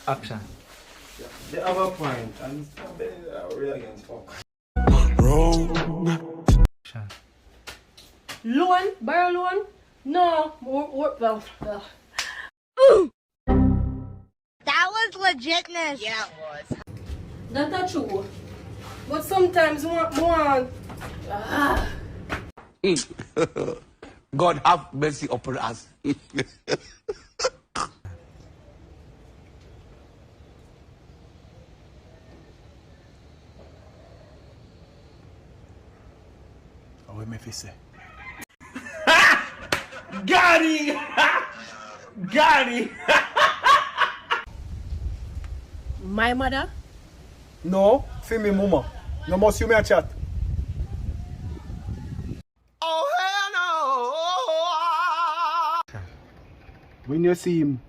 Action. They have a point, and they are really against fuck. Action. Loan? Borrow loan? No. Well. That was legitness. Yeah, it was. That's true. But sometimes more. God have mercy upon us. What me say? Got it! Got it! My mother? No, for me mama. No must you me a chat. Oh hell no! When you see him,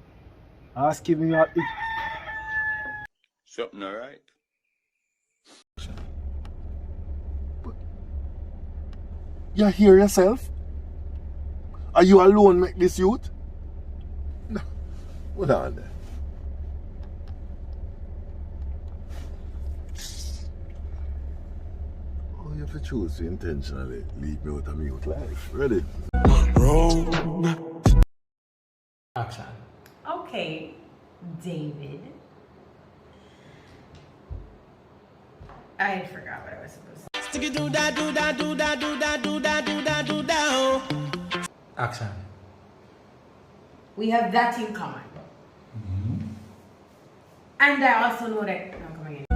ask him your Something alright. You hear yourself? Are you alone make this youth? No. Hold on there. Oh, you have to choose to intentionally leave me with a mute life. Ready? Action. Okay, David. I forgot what I was supposed to say. Action. We have that in common. And I also know that I'm coming in.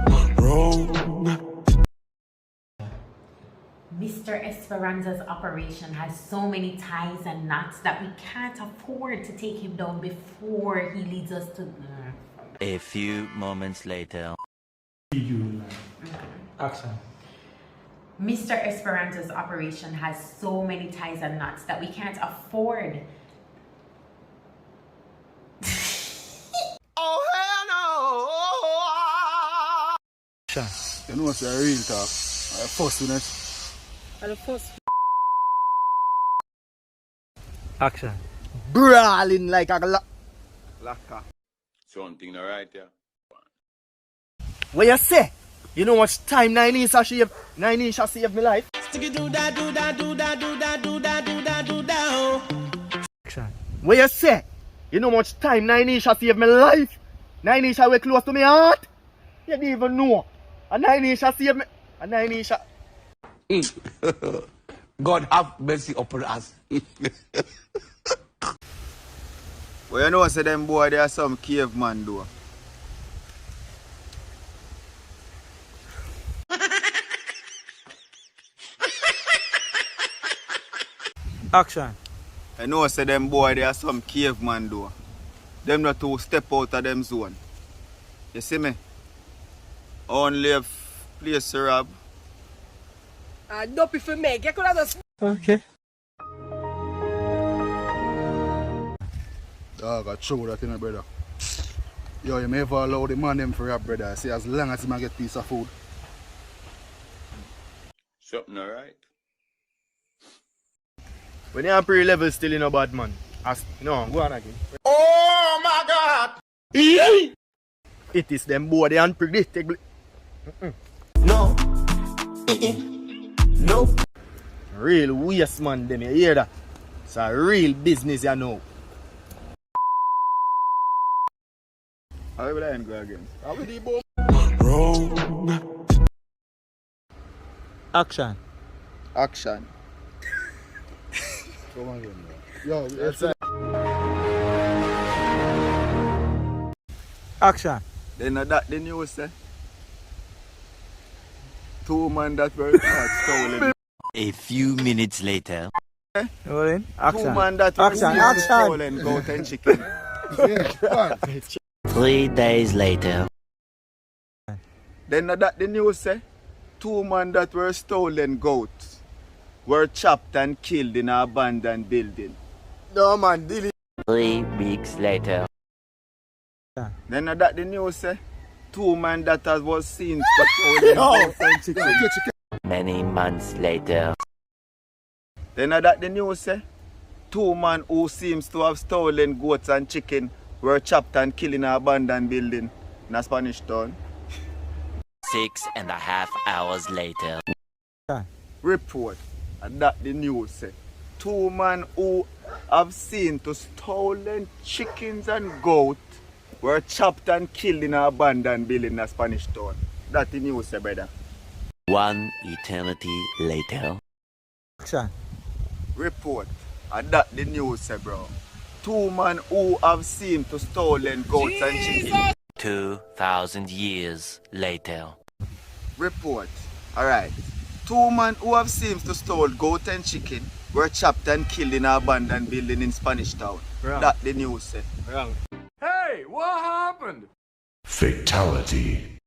Mr. Esperanza's operation has so many ties and knots that we can't afford to take him down before he leads us to. A few moments later. Action. Mr. Esperanza's operation has so many ties and knots that we can't afford. Oh hell no! You know what's a real talk? I first with it. And the first. Action. Brawling like a Laka. Something alright, yeah. What you say? You know what time 9 inch has saved? 9 inch has saved my life. Action. What you say? You know much time 9 inch has saved my life? 9 inch are way close to my heart. You didn't even know. A 9 inch has saved me. A 9 inch. God have mercy upon us. Well, you know, say them boy, they are some caveman though. Action. I know, say them boy, they are some caveman though. Them not to step out of them zone. You see me? Only a place to rob. Don't be for me. You could have just. Okay. Dog, I throw that in, brother. Yo, you may ever allow the man them for rob, brother. See, as long as he might get piece of food. Something alright. When you are pre-level still in a bad man. No, go on again. Oh my God! It is them boy, they unpredictable. No. No. Real waste man, them, you hear that? It's a real business, you know. How will I go again? How will the bomb? Action. Action. Come on again, bro. Yo, That's it. Action. Then that the news say. 2 men that were caught stolen. A few minutes later. Rolling. 2 Action. men that were Action. stolen goat and chicken. yeah, 3 days later. Then that the news say. 2 men that were stolen goats were chopped and killed in an abandoned building. no man, deal it. 3 weeks later. Then that the news say. 2 men that was seen stolen goats and chicken. Many months later. Then that the news say, 2 men who seems to have stolen goats and chicken were chopped and killed in an abandoned building in a Spanish town. 6.5 hours later. Report, and that the news say, 2 men who have seen to stolen chickens and goats were chopped and killed in an abandoned building in a Spanish town. That the news say, brother. 1 eternity later. Action. Report, and that the news say, bro. 2 men who have seen to stolen goats and chickens. 2,000 years later. Report, alright. 2 men who have seen to stole goat and chicken were chopped and killed in an abandoned building in Spanish town. Wrong. That the news say. Wrong. Hey, what happened? Fatality.